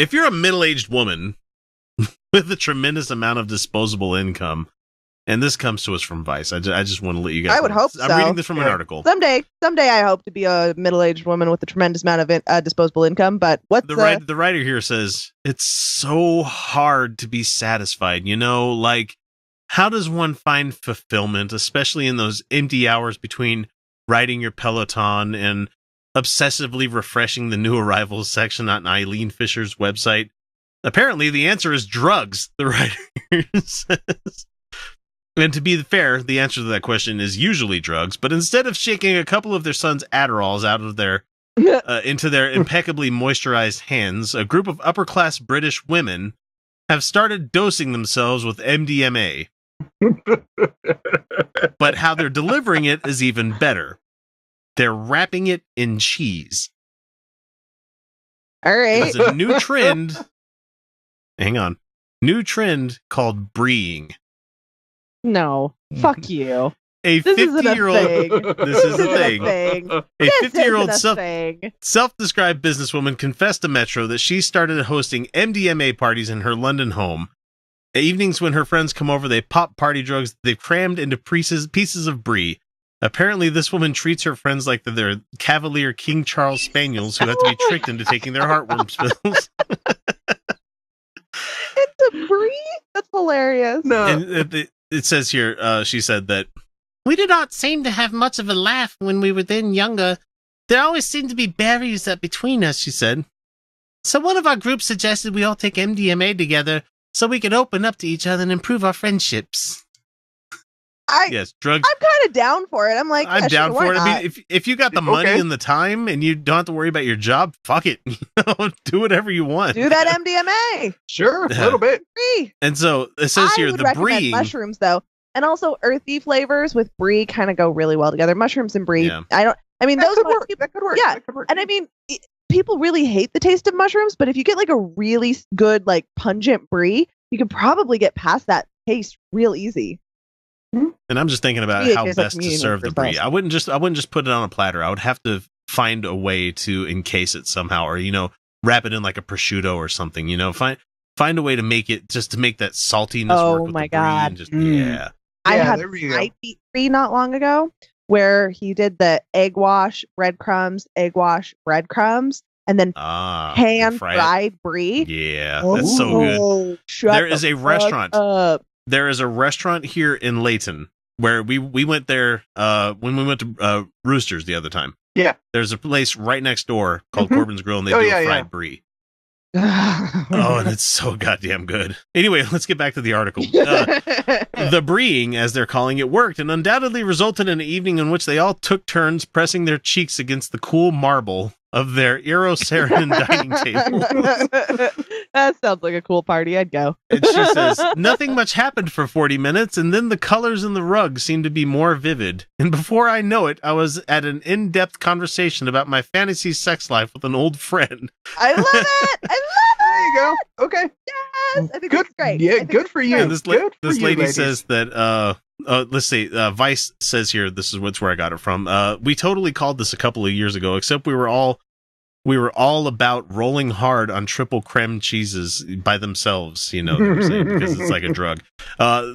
if you're a middle-aged woman with a tremendous amount of disposable income, and this comes to us from Vice, I just want to let you guys I would know. hope so. I'm reading this from an article. Someday I hope to be a middle-aged woman with a tremendous amount of disposable income, but what's the writer here says, it's so hard to be satisfied, like, how does one find fulfillment, especially in those empty hours between riding your Peloton and obsessively refreshing the new arrivals section on Eileen Fisher's website? Apparently, the answer is drugs, the writer says. And to be fair, the answer to that question is usually drugs, but instead of shaking a couple of their son's Adderalls out of their into their impeccably moisturized hands, a group of upper-class British women have started dosing themselves with MDMA. But how they're delivering it is even better. They're wrapping it in cheese. All right. There's a new trend. Hang on. New trend called Brieing. No. Fuck you. A 50-year-old. This is a thing. A 50-year-old self-described businesswoman confessed to Metro that she started hosting MDMA parties in her London home. Evenings when her friends come over, they pop party drugs they've crammed into pieces of Brie. Apparently, this woman treats her friends like they're Cavalier King Charles Spaniels who have to be tricked into taking their heartworm pills. It's a Brie? That's hilarious. No. And it says here, she said that, we did not seem to have much of a laugh when we were then younger. There always seemed to be barriers up between us, she said. So one of our groups suggested we all take MDMA together so we could open up to each other and improve our friendships. Yes, drugs. I'm kind of down for it. I'm like, I'm down for it. I mean, if you got the money and the time and you don't have to worry about your job, fuck it. Do whatever you want. Do that MDMA. Sure, a little bit. And so it says here, the Brie. Mushrooms, though. And also earthy flavors with Brie kind of go really well together. Mushrooms and Brie. Yeah. That could work. That could work. Yeah. That could work. And I mean, people really hate the taste of mushrooms, but if you get like a really good, like pungent Brie, you can probably get past that taste real easy. And I'm just thinking about how best to serve the Brie. I wouldn't just put it on a platter. I would have to find a way to encase it somehow, or wrap it in like a prosciutto or something. Find a way to make it, just to make that saltiness work with the Brie. And just, I had I beat Brie not long ago where he did the egg wash breadcrumbs, and then pan fried Brie. Yeah, that's so good. There is a restaurant. There is a restaurant here in Layton where we went there when we went to Roosters the other time. Yeah. There's a place right next door called Corbin's Grill, and they do a fried Brie. And it's so goddamn good. Anyway, let's get back to the article. The Brieing, as they're calling it, worked and undoubtedly resulted in an evening in which they all took turns pressing their cheeks against the cool marble of their Eero-Saarinen dining table. That sounds like a cool party. I'd go. And she says, nothing much happened for 40 minutes, and then the colors in the rug seemed to be more vivid. And before I know it, I was at an in-depth conversation about my fantasy sex life with an old friend. I love it! There you go. Okay. Yes! I think good. That's great. Yeah, good for you. And this lady says that, let's see, Vice says here, this is where I got it from. We totally called this a couple of years ago, except we were all about rolling hard on triple creme cheeses by themselves, they were saying, because it's like a drug.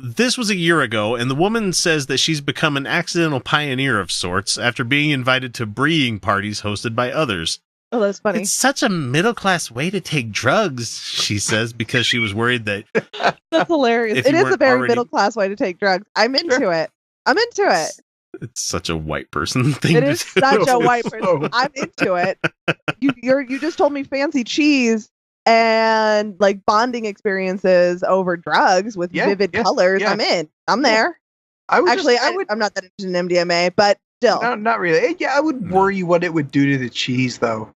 This was a year ago, and the woman says that she's become an accidental pioneer of sorts after being invited to Brieing parties hosted by others. Oh, that's funny. It's such a middle-class way to take drugs, she says, because she was worried that... That's hilarious. It is a very middle-class way to take drugs. I'm into it. I'm into it. It's such a white person thing. It is such a white person. I'm into it. You just told me fancy cheese and like bonding experiences over drugs with vivid colors. Yeah. I'm in. I'm there. I'm not that interested in MDMA, but still. No, not really. Yeah, I would worry what it would do to the cheese, though.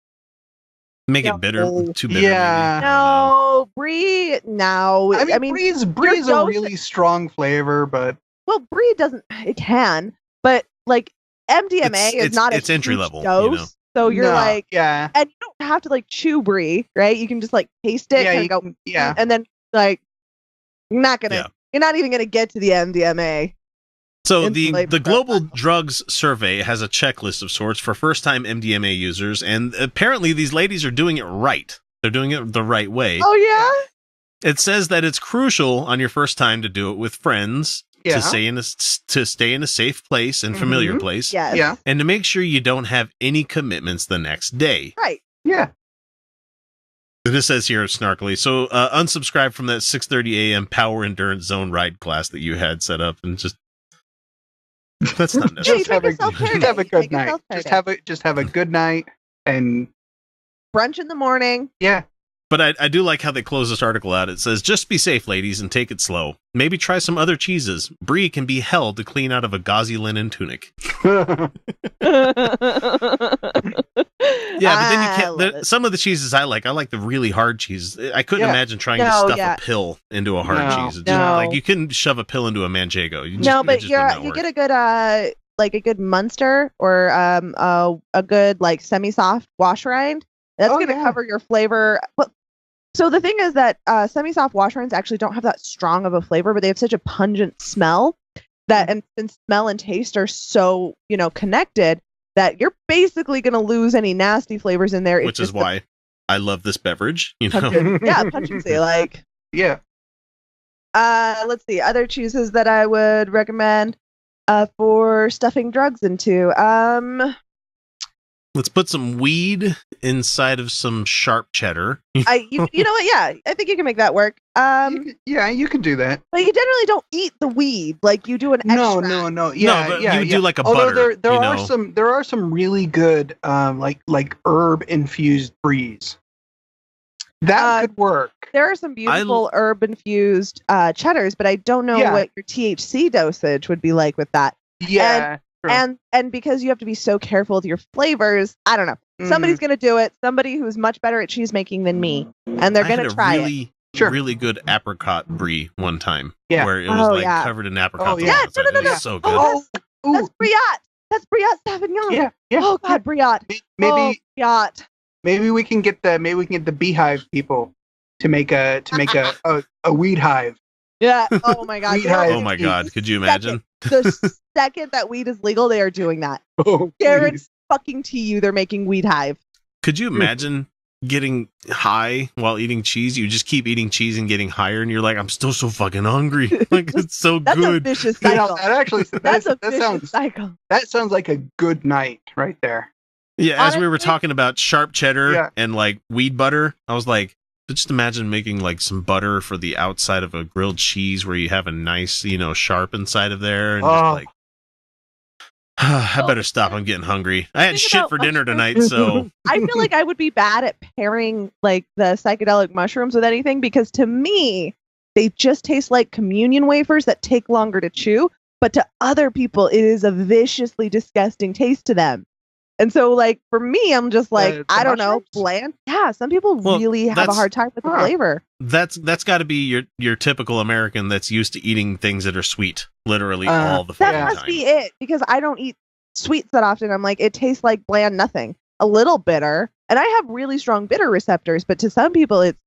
Make it bitter, too bitter. Yeah. Maybe. No, Brie. No, I mean Brie's a really strong flavor, but Brie doesn't. It can, but like MDMA is not it's a entry level dose. So you're and you don't have to like chew Brie, right? You can just like taste it and go, and then like you're not even gonna get to the MDMA. So the Global Drugs Survey has a checklist of sorts for first-time MDMA users, and apparently these ladies are doing it right. They're doing it the right way. Oh, yeah? It says that it's crucial on your first time to do it with friends to stay in a safe place and familiar place. Yes. Yeah. And to make sure you don't have any commitments the next day. Right. Yeah. This says here snarkily. So unsubscribe from that 6:30 a.m. Power Endurance Zone ride class that you had set up, and just that's not necessary. Just have a good night. Just have a good night and brunch in the morning. Yeah. But I do like how they close this article out. It says, just be safe, ladies, and take it slow. Maybe try some other cheeses. Brie can be held to clean out of a gauzy linen tunic. Yeah, but then you can't. Some of the cheeses I like the really hard cheese. I couldn't imagine trying to stuff a pill into a hard cheese. Like you couldn't shove a pill into a manchego. But you get a good a good Munster or a good like semi-soft wash rind. That's going to cover your flavor. But so the thing is that semi-soft wash rinds actually don't have that strong of a flavor, but they have such a pungent smell that, and since smell and taste are so, connected, that you're basically going to lose any nasty flavors in there. Which is why I love this beverage, pungency, like. Yeah. Let's see, other cheeses that I would recommend for stuffing drugs into. Let's put some weed inside of some sharp cheddar. You know what? Yeah, I think you can make that work. You can do that. But you generally don't eat the weed like you do an extract. No. Yeah, you do like a butter. There are some really good like herb infused Bries. That could work. There are some beautiful herb infused cheddars, but I don't know what your THC dosage would be like with that. Yeah. And because you have to be so careful with your flavors, I don't know. Somebody's going to do it. Somebody who's much better at cheese making than me, and they're going to try it. Really good apricot Brie one time, where it was covered in apricot. No. So good. That's Briat. That's Briat Sauvignon. Yeah. Oh God, Briat. Briat. Maybe we can get the beehive people to make a weed hive. Yeah. Oh my God. Oh my God. Could you imagine? The second that weed is legal, they are doing that. Oh, guarantee fucking to you, they're making weed hive. Could you imagine getting high while eating cheese? You just keep eating cheese and getting higher, and you're like, I'm still so fucking hungry. Like it's so That's good. That's a vicious cycle. That's a vicious cycle. That sounds like a good night right there. Yeah. Honestly, as we were talking about sharp cheddar and like weed butter, I was like, just imagine making like some butter for the outside of a grilled cheese where you have a nice, sharp inside of there. And just like, I better stop. I'm getting hungry. I had shit for dinner tonight, so. I feel like I would be bad at pairing like the psychedelic mushrooms with anything because to me, they just taste like communion wafers that take longer to chew. But to other people, it is a viciously disgusting taste to them. And so, like, for me, I'm just like, I don't know, bland. Yeah, some people really have a hard time with the flavor. That's got to be your typical American that's used to eating things that are sweet, literally all the fucking time. That must be it, because I don't eat sweets that often. I'm like, it tastes like bland nothing. A little bitter. And I have really strong bitter receptors, but to some people, it's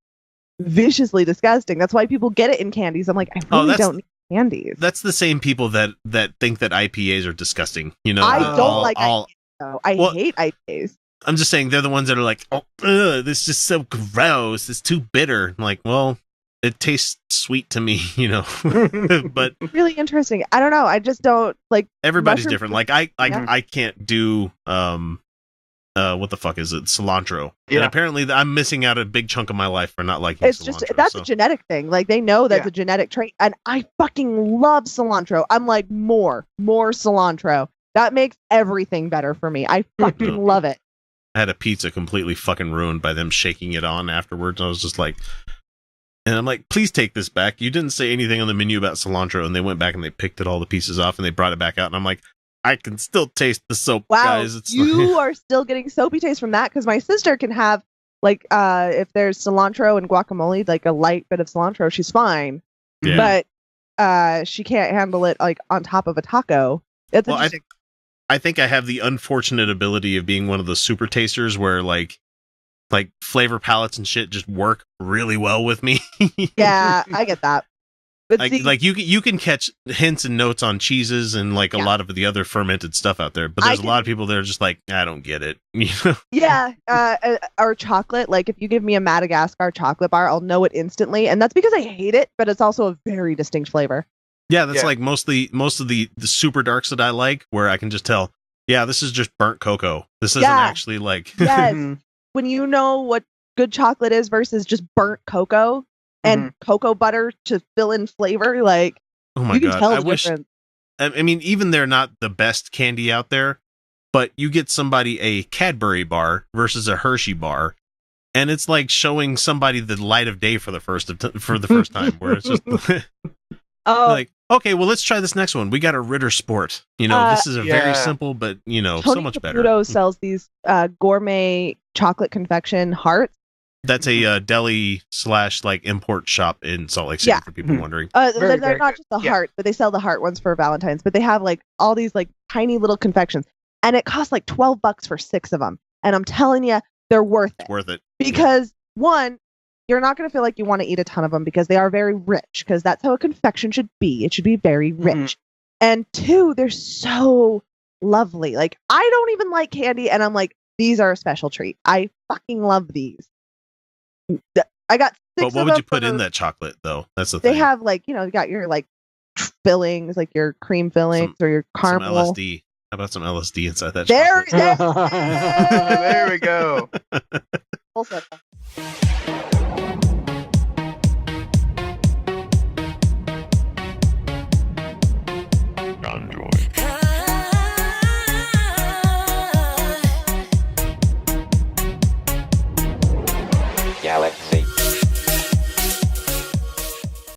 viciously disgusting. That's why people get it in candies. I'm like, I really don't need candies. That's the same people that think that IPAs are disgusting. I don't like IPAs. I hate IPAs. I'm just saying they're the ones that are like, this is so gross. It's too bitter. I'm like, well, it tastes sweet to me, but really interesting. I don't know. I just don't like. Everybody's different. Like I can't do what the fuck is it? Cilantro. Yeah. And apparently I'm missing out a big chunk of my life for not liking cilantro. That's a genetic thing. Like they know that's a genetic trait, and I fucking love cilantro. I'm like more cilantro. That makes everything better for me. I fucking love it. I had a pizza completely fucking ruined by them shaking it on afterwards. I was just like, and I'm like, please take this back. You didn't say anything on the menu about cilantro. And they went back and they picked all the pieces off and they brought it back out. And I'm like, I can still taste the soap, guys. It's you are still getting soapy taste from that, because my sister can have, like, if there's cilantro and guacamole, like a light bit of cilantro, she's fine. Yeah. But she can't handle it, like, on top of a taco. It's interesting. I think I have the unfortunate ability of being one of the super tasters where like flavor palettes and shit just work really well with me. Yeah, I get that. Like you can catch hints and notes on cheeses and like a lot of the other fermented stuff out there, but there's a lot of people that are just like, I don't get it. Yeah, or chocolate. Like if you give me a Madagascar chocolate bar, I'll know it instantly, and that's because I hate it, but it's also a very distinct flavor. Yeah, that's like most of the super darks that I like, where I can just tell, yeah, this is just burnt cocoa. This isn't actually like yes. When you know what good chocolate is versus just burnt cocoa and cocoa butter to fill in flavor, like oh my god, I wish. I mean, even they're not the best candy out there, but you get somebody a Cadbury bar versus a Hershey bar, and it's like showing somebody the light of day for the first time, where it's just like, okay, well, let's try this next one. We got a Ritter Sport. This is a very simple, but Tony so much better. Caputo sells these gourmet chocolate confection hearts. That's a deli / like import shop in Salt Lake City for people wondering. They're not just the heart, but they sell the heart ones for Valentine's. But they have like all these like tiny little confections, and it costs like $12 for 6 of them. And I'm telling you, they're worth it. Worth it because one, you're not going to feel like you want to eat a ton of them because they are very rich. Because that's how a confection should be. It should be very rich. And two, they're so lovely. Like I don't even like candy, and I'm like, these are a special treat. I fucking love these. I got 6 But what would you put in that chocolate though? That's the thing. They have like, you got your like fillings, like your cream fillings or your caramel. Some LSD. How about some LSD inside that chocolate? There we go. Full circle.